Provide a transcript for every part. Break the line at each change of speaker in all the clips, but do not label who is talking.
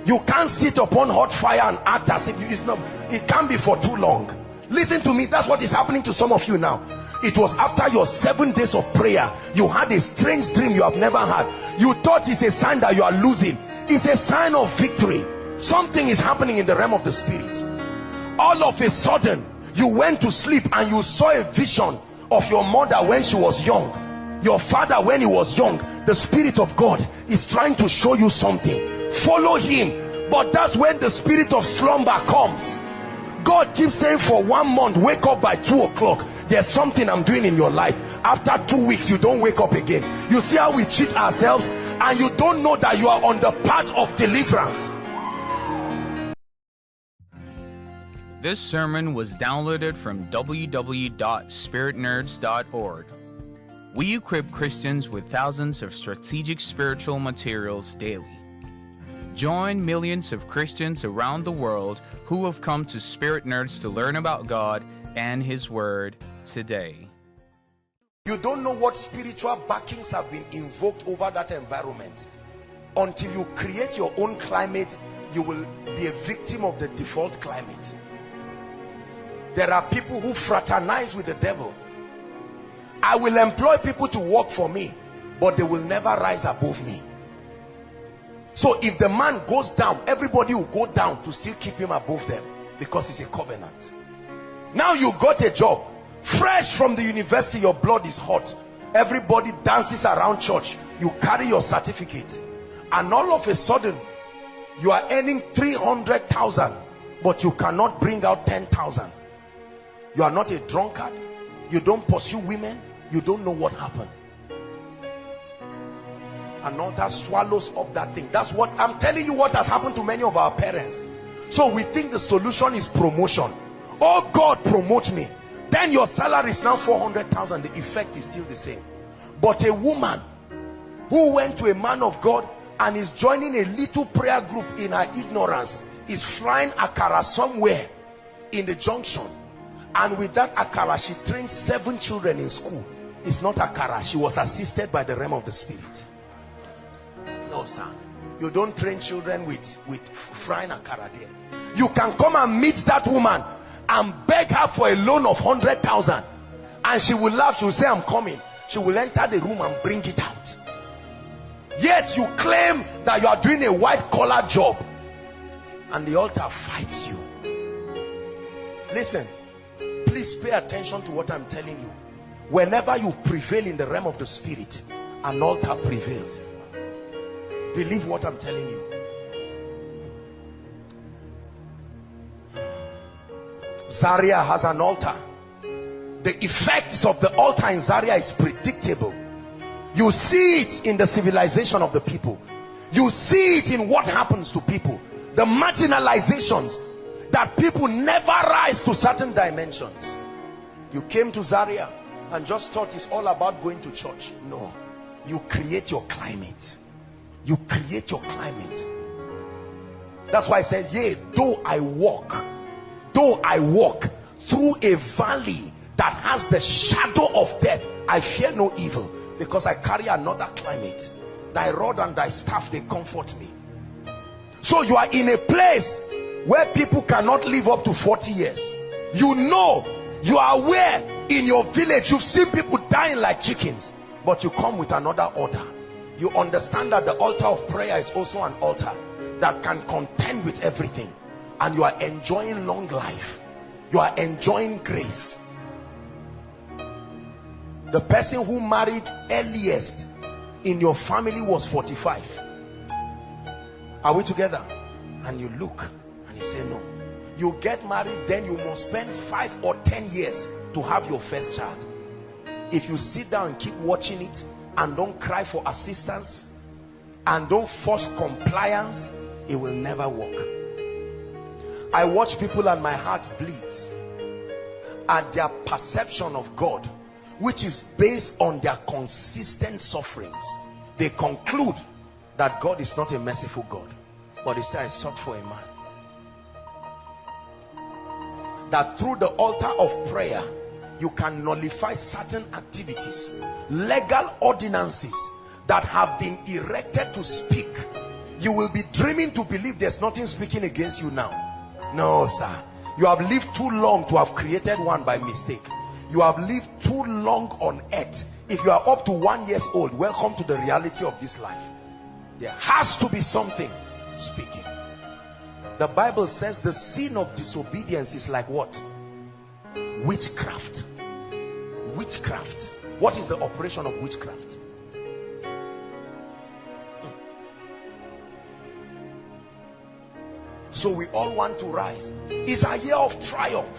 You can't sit upon hot fire and act as if it can't be for too long. Listen to me, that's what is happening to some of you now. It was after your 7 days of prayer, you had a strange dream you have never had. You thought it's a sign that you are losing. It's a sign of victory. Something is happening in the realm of the spirit. All of a sudden, you went to sleep and you saw a vision of your mother when she was young, your father when he was young. The Spirit of God is trying to show you something. Follow him. But that's when the spirit of slumber comes. God keeps saying for 1 month, wake up by 2 o'clock. There's something I'm doing in your life. After 2 weeks, you don't wake up again. You see how we cheat ourselves, and you don't know that you are on the path of deliverance.
This sermon was downloaded from www.spiritnerds.org. We equip Christians with thousands of strategic spiritual materials daily. Join millions of Christians around the world who have come to Spirit Nerds to learn about God and His Word today.
You don't know what spiritual backings have been invoked over that environment. Until you create your own climate, you will be a victim of the default climate. There are people who fraternize with the devil. I will employ people to work for me, but they will never rise above me. So if the man goes down, everybody will go down to still keep him above them, because it's a covenant. Now you got a job, fresh from the university, your blood is hot. Everybody dances around church. You carry your certificate, and all of a sudden you are earning 300,000, but you cannot bring out 10,000. You are not a drunkard. You don't pursue women. You don't know what happened. An altar swallows up that thing. That's what I'm telling you, what has happened to many of our parents. So we think the solution is promotion. Oh, God, promote me. Then your salary is now 400,000. The effect is still the same. But a woman who went to a man of God and is joining a little prayer group in her ignorance is frying akara somewhere in the junction, and with that akara she trained 7 children in school. It's not akara. She was assisted by the realm of the spirit. No, sir. You don't train children with frying akara there. You can come and meet that woman and beg her for a loan of 100,000, and she will laugh. She will say, I'm coming. She will enter the room and bring it out. Yet you claim that you are doing a white collar job, and the altar fights you. Listen, please pay attention to what I'm telling you. Whenever you prevail in the realm of the spirit, an altar prevailed. Believe what I'm telling you. Zaria has an altar. The effects of the altar in Zaria is predictable. You see it in the civilization of the people. You see it in what happens to people. The marginalizations, that people never rise to certain dimensions. You came to Zaria and just thought it's all about going to church. No. You create your climate. You create your climate. That's why it says, yea, though I walk through a valley that has the shadow of death, I fear no evil, because I carry another climate. Thy rod and thy staff, they comfort me. So you are in a place where people cannot live up to 40 years. You know, you are aware in your village, you've seen people dying like chickens, but you come with another order. You understand that the altar of prayer is also an altar that can contend with everything, and you are enjoying long life. You are enjoying grace. The person who married earliest in your family was 45. Are we together? And you look and you say no. You get married, then you must spend 5 or 10 years to have your first child. If you sit down and keep watching it and don't cry for assistance and don't force compliance, it will never work. I watch people and my heart bleeds at their perception of God, which is based on their consistent sufferings. They conclude that God is not a merciful God, but he said, I sought for a man. That through the altar of prayer, you can nullify certain activities, legal ordinances that have been erected to speak. You will be dreaming to believe there's nothing speaking against you now. No, sir. You have lived too long to have created one by mistake. You have lived too long on earth. If you are up to 1 year old, welcome to the reality of this life. There has to be something speaking. The Bible says the sin of disobedience is like what? Witchcraft. Witchcraft. What is the operation of witchcraft? So we all want to rise. It's a year of triumph.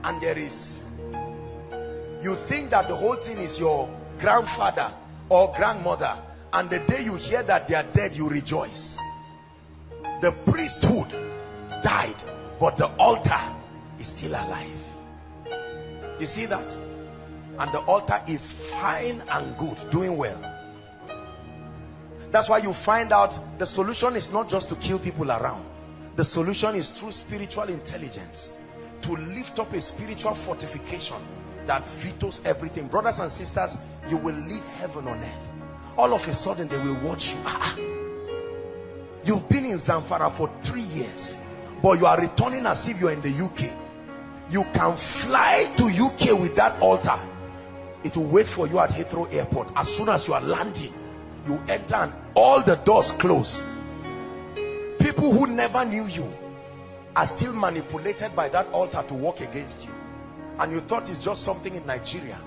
And there is, you think that the whole thing is your grandfather or grandmother, and the day you hear that they are dead, you rejoice. The priesthood died, but the altar is still alive. You see that? And the altar is fine and good, doing well. That's why you find out the solution is not just to kill people around. The solution is through spiritual intelligence, to lift up a spiritual fortification that vetoes everything. Brothers and sisters, you will leave heaven on earth. All of a sudden they will watch you. You've been in Zamfara for 3 years, but you are returning as if you're in the UK. You can fly to UK with that altar. It will wait for you at Heathrow Airport. As soon as you are landing, you enter and all the doors close. People who never knew you are still manipulated by that altar to work against you. And you thought it's just something in Nigeria.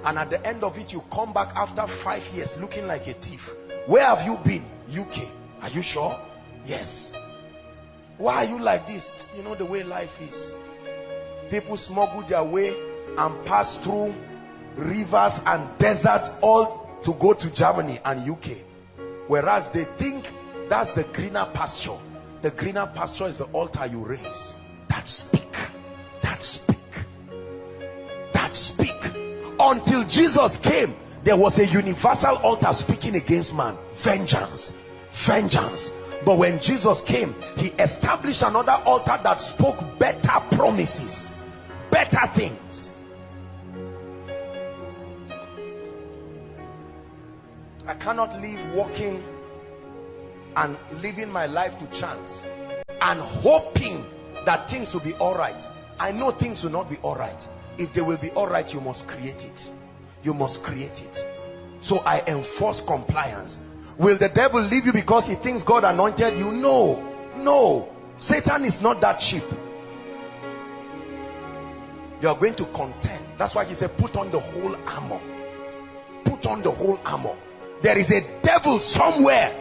And at the end of it, you come back after 5 years looking like a thief. Where have you been? UK. Are you sure? Yes. Why are you like this? You know the way life is. People smuggle their way and pass through rivers and deserts all to go to Germany and UK, whereas they think that's the greener pasture. The greener pasture is the altar you raise. That speak, that speak, that speak. Until Jesus came, there was a universal altar speaking against man. Vengeance, vengeance. But when Jesus came, he established another altar that spoke better promises, better things. I cannot live walking and living my life to chance and hoping that things will be all right. I know things will not be all right. If they will be all right, you must create it. You must create it. So I enforce compliance. Will the devil leave you because he thinks God anointed you? No. No. Satan is not that cheap. You are going to contend. That's why he said put on the whole armor. Put on the whole armor. There is a devil somewhere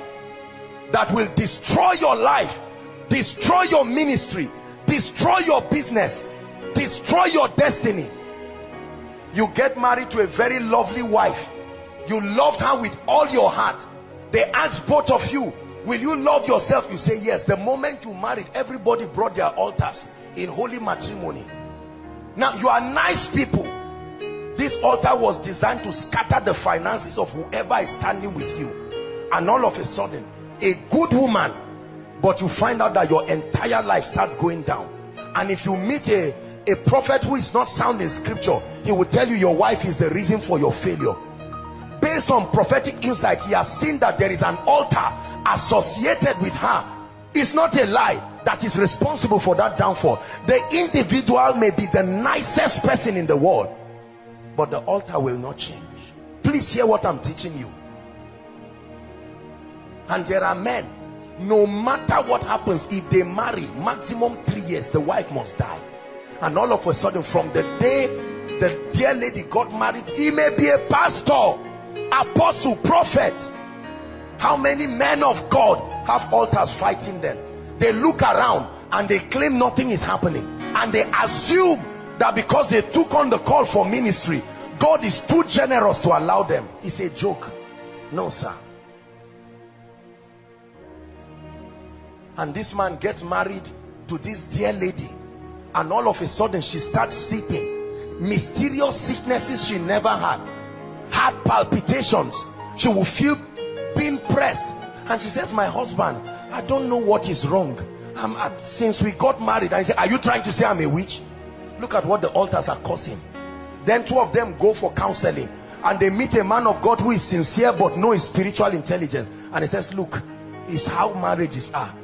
that will destroy your life, destroy your ministry, destroy your business, destroy your destiny. You get married to a very lovely wife. You loved her with all your heart. They asked both of you, will you love yourself? You say yes. The moment you married, everybody brought their altars in holy matrimony. Now you are nice people. This altar was designed to scatter the finances of whoever is standing with you. And all of a sudden, a good woman, but you find out that your entire life starts going down. And if you meet a prophet who is not sound in scripture, he will tell you your wife is the reason for your failure. Based on prophetic insight, he has seen that there is an altar associated with her. It's not a lie that is responsible for that downfall. The individual may be the nicest person in the world, but the altar will not change. Please hear what I'm teaching you. And there are men, no matter what happens, if they marry, maximum 3 years, the wife must die. And all of a sudden, from the day the dear lady got married, he may be a pastor, apostle, prophet. How many men of God have altars fighting them? They look around and they claim nothing is happening, and they assume that because they took on the call for ministry, God is too generous to allow them. It's a joke. No, sir. And this man gets married to this dear lady, and all of a sudden she starts sleeping. Mysterious sicknesses she never had. Heart palpitations. She will feel being pressed, and she says, my husband, I don't know what is wrong. Since we got married. I say, are you trying to say I'm a witch? Look at what the altars are causing. Then two of them go for counseling, and they meet a man of God who is sincere but no spiritual intelligence, And he says, look, it's how marriages are.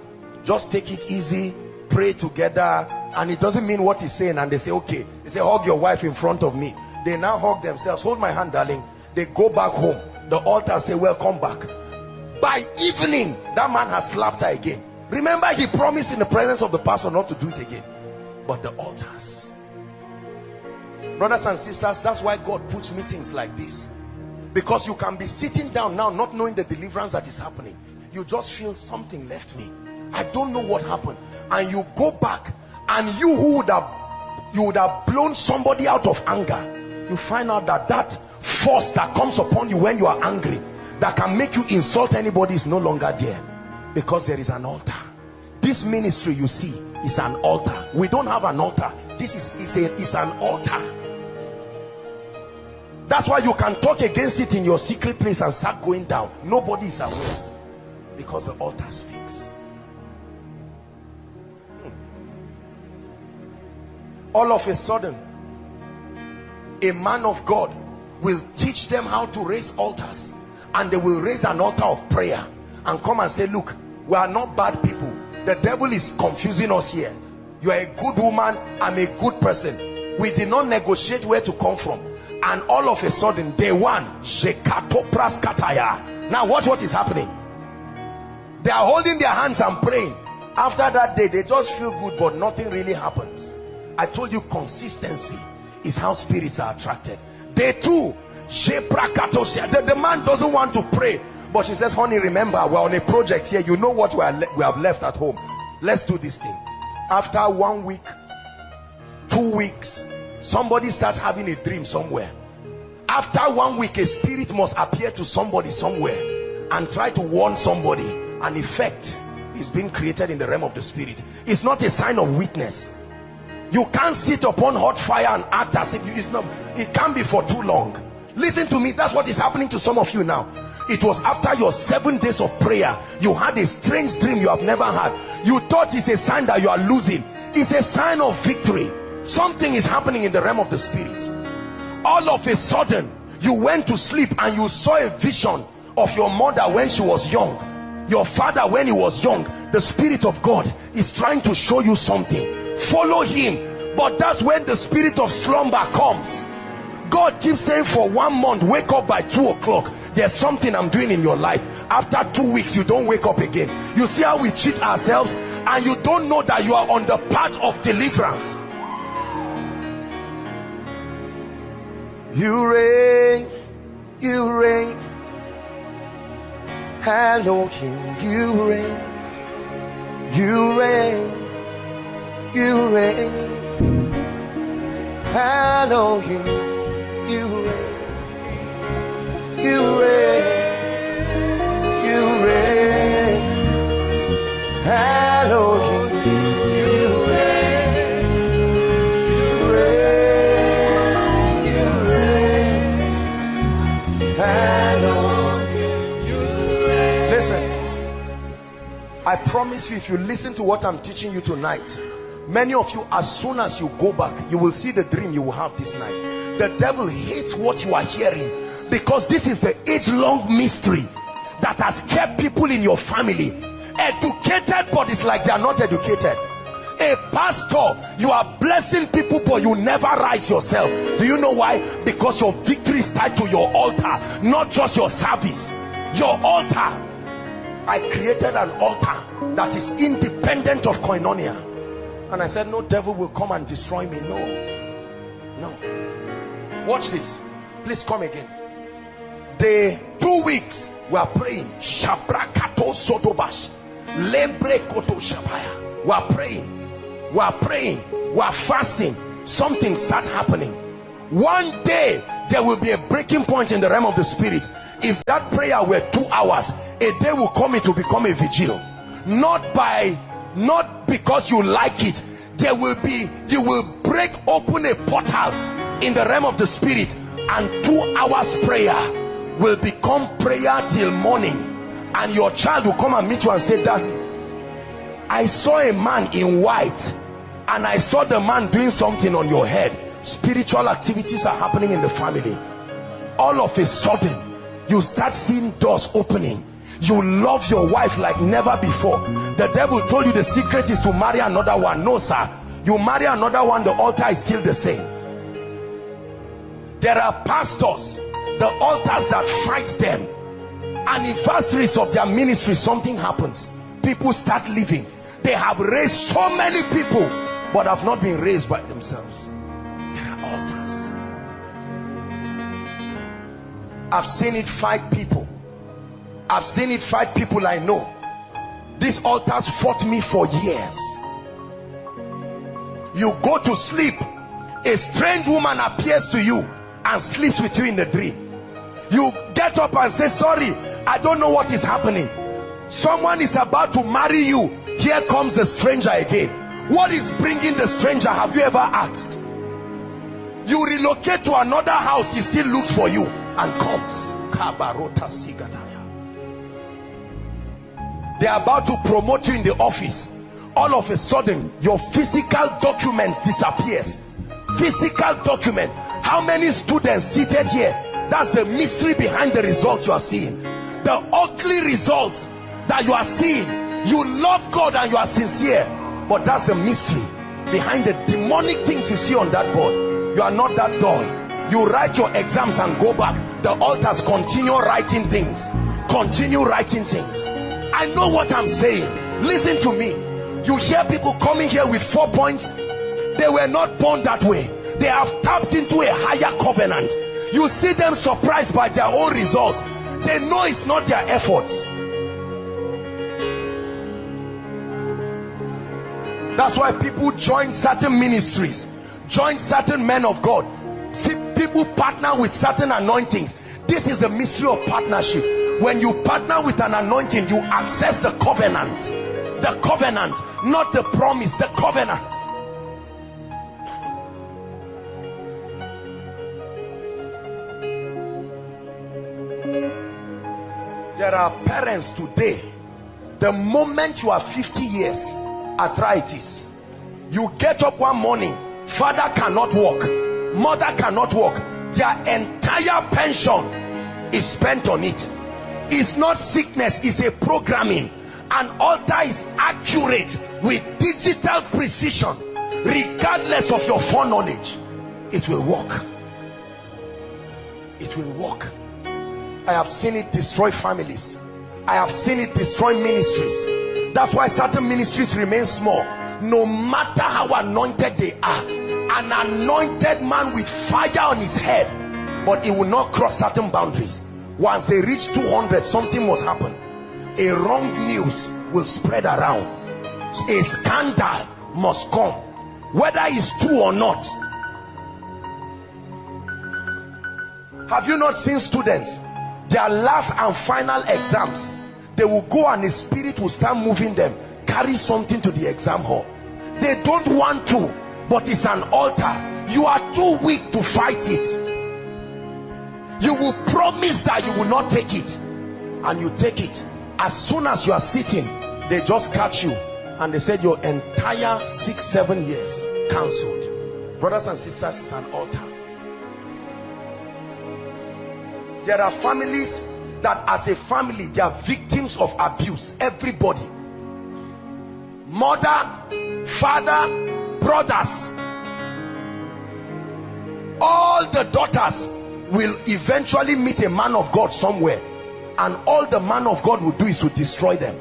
Just take it easy, pray together. And it doesn't mean what he's saying. And they say, okay. They say, hug your wife in front of me. They now hug themselves. Hold my hand, darling. They go back home. The altar say, well, come back. By evening, that man has slapped her again. Remember, he promised in the presence of the pastor not to do it again. But the altars. Brothers and sisters, that's why God puts meetings like this. Because you can be sitting down now not knowing the deliverance that is happening. You just feel something left me. I don't know what happened. And you go back, and you would have blown somebody out of anger. You find out that that force that comes upon you when you are angry, that can make you insult anybody, is no longer there. Because there is an altar. This ministry you see is an altar. We don't have an altar. This is an altar. That's why you can talk against it in your secret place and start going down. Nobody is aware. Because the altar speaks. All of a sudden, a man of God will teach them how to raise altars. And they will raise an altar of prayer and come and say, look, we are not bad people. The devil is confusing us here. You are a good woman, I'm a good person. We did not negotiate where to come from. And all of a sudden, day one, now watch what is happening. They are holding their hands and praying. After that day, they just feel good, but nothing really happens. I told you, consistency is how spirits are attracted. Day two, the man doesn't want to pray, but she says, honey, remember, we're on a project here. You know what we have left at home. Let's do this thing. After 1 week, 2 weeks, somebody starts having a dream somewhere. After 1 week, a spirit must appear to somebody somewhere and try to warn somebody. An effect is being created in the realm of the spirit. It's not a sign of weakness. You can't sit upon hot fire and act as if it can't be for too long. Listen to me, that's what is happening to some of you now. It was after your 7 days of prayer, you had a strange dream you have never had. You thought it's a sign that you are losing. It's a sign of victory. Something is happening in the realm of the spirit. All of a sudden, you went to sleep and you saw a vision of your mother when she was young, your father when he was young. The Spirit of God is trying to show you something. Follow him. But that's when the spirit of slumber comes. God keeps saying for 1 month, wake up by 2 o'clock. There's something I'm doing in your life. After 2 weeks, you don't wake up again. You see how we cheat ourselves, and you don't know that you are on the path of deliverance. You reign, you reign. Elohim, you reign. You reign, you reign. Elohim, you reign. You reign, you reign. Elohim, you reign. You reign, you reign. Elohim, you reign. Listen, I promise you, if you listen to what I'm teaching you tonight, many of you, as soon as you go back, you will see the dream you will have this night. The devil hates what you are hearing, because this is the age-long mystery that has kept people in your family educated, but it's like they are not educated. A pastor, you are blessing people, but you never rise yourself. Do you know why? Because your victory is tied to your altar, not just your service. Your altar. I created an altar that is independent of koinonia, and I said, no devil will come and destroy me. No. Watch this. Please come again. The 2 weeks we are praying. Shabrakato sotobash. Lebrekoto shabaya. We are praying. We are praying. We are fasting. Something starts happening. One day there will be a breaking point in the realm of the spirit. If that prayer were 2 hours, a day will come, it will become a vigil. Not because you like it. There will be, you will break open a portal in the realm of the spirit, and 2 hours prayer will become prayer till morning. And your child will come and meet you and say, Daddy, I saw a man in white, and I saw the man doing something on your head. Spiritual activities are happening in the family. All of a sudden, you start seeing doors opening. You love your wife like never before. The devil told you the secret is to marry another one. No, sir. You marry another one, the altar is still the same. There are pastors, the altars that fight them. Anniversaries of their ministry, something happens. People start leaving. They have raised so many people, but have not been raised by themselves. There are altars. I've seen it fight people. I've seen it fight people I know. These altars fought me for years. You go to sleep, a strange woman appears to you and sleeps with you in the dream. You get up and say, sorry, I don't know what is happening. Someone is about to marry you. Here comes the stranger again. What is bringing the stranger? Have you ever asked? You relocate to another house, he still looks for you and comes. They are about to promote you in the office. All of a sudden, your physical document disappears. Physical document. How many students seated here? That's the mystery behind the results you are seeing. The ugly results that you are seeing. You love God and you are sincere, but that's the mystery behind the demonic things you see on that board. You are not that dull. You write your exams and go back. The altars continue writing things. Continue writing things. I know what I'm saying. Listen to me. You hear people coming here with 4 points. They were not born that way. They have tapped into a higher covenant. You see them surprised by their own results. They know it's not their efforts. That's why people join certain ministries, join certain men of God. See, people partner with certain anointings. This is the mystery of partnership. When you partner with an anointing, you access the covenant. The covenant, not the promise, the covenant. There are parents today, the moment you are 50 years, arthritis, you get up one morning, father cannot walk, mother cannot walk, their entire pension is spent on it. It's not sickness, it's a programming. An altar is accurate with digital precision. Regardless of your foreknowledge, it will work. It will work. I have seen it destroy families. I have seen it destroy ministries. That's why certain ministries remain small. No matter how anointed they are. An anointed man with fire on his head, but it will not cross certain boundaries. Once they reach 200, something must happen. A wrong news will spread around. A scandal must come, whether it's true or not. Have you not seen students, their last and final exams, they will go and the spirit will start moving them, carry something to the exam hall. They don't want to, but it's an altar. You are too weak to fight it. You will promise that you will not take it, and you take it. As soon as you are sitting, they just catch you and they said your entire 6-7 years cancelled. Brothers and sisters, it's an altar. There are families that as a family, they are victims of abuse. Everybody, mother, father, brothers, all the daughters will eventually meet a man of God somewhere, and all the man of God will do is to destroy them.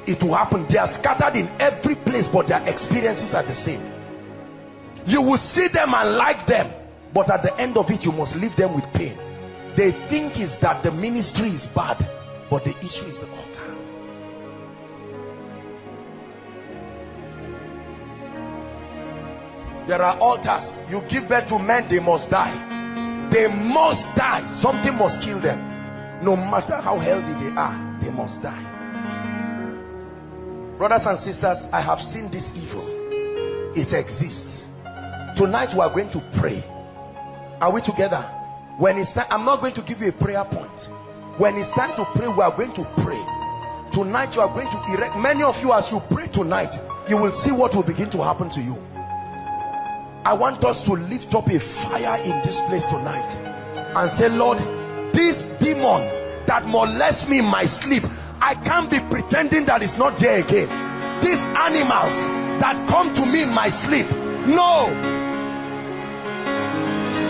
It will happen. They are scattered in every place, but their experiences are the same. You will see them and like them, but at the end of it, you must leave them with pain. They think is that the ministry is bad, but the issue is the altar. There are altars. You give birth to men, they must die. They must die. Something must kill them. No matter how healthy they are, they must die. Brothers and sisters, I have seen this evil. It exists. Tonight we are going to pray. Are we together? When it's time, I'm not going to give you a prayer point. When it's time to pray, we are going to pray. Tonight you are going to erect. Many of you, as you pray tonight, you will see what will begin to happen to you. I want us to lift up a fire in this place tonight and say, Lord, this demon that molests me in my sleep, I can't be pretending that it's not there again. These animals that come to me in my sleep, no.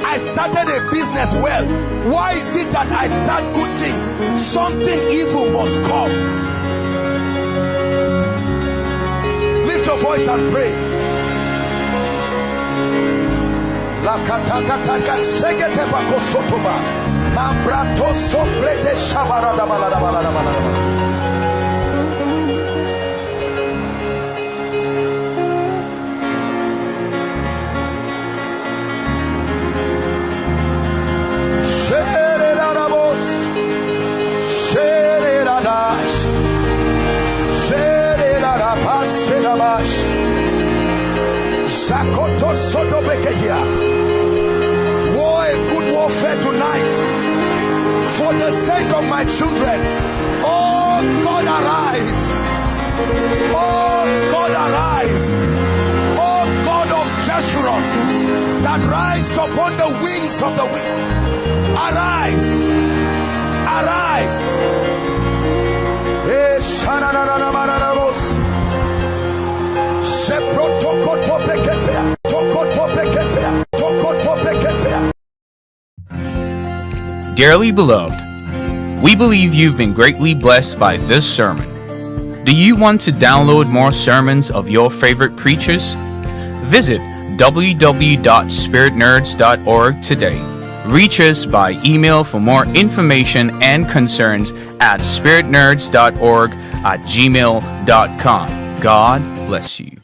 I started a business well. Why is it that I start good things? Something evil must come. Lift your voice and pray. War a good warfare tonight for the sake of my children. Oh God, arise. Oh God, arise. Oh God of Jeshurun, that rides upon the wings of the wind. Arise. Arise.
Dearly beloved, we believe you've been greatly blessed by this sermon. Do you want to download more sermons of your favorite preachers? Visit www.spiritnerds.org today. Reach us by email for more information and concerns at spiritnerds.org@gmail.com. God bless you.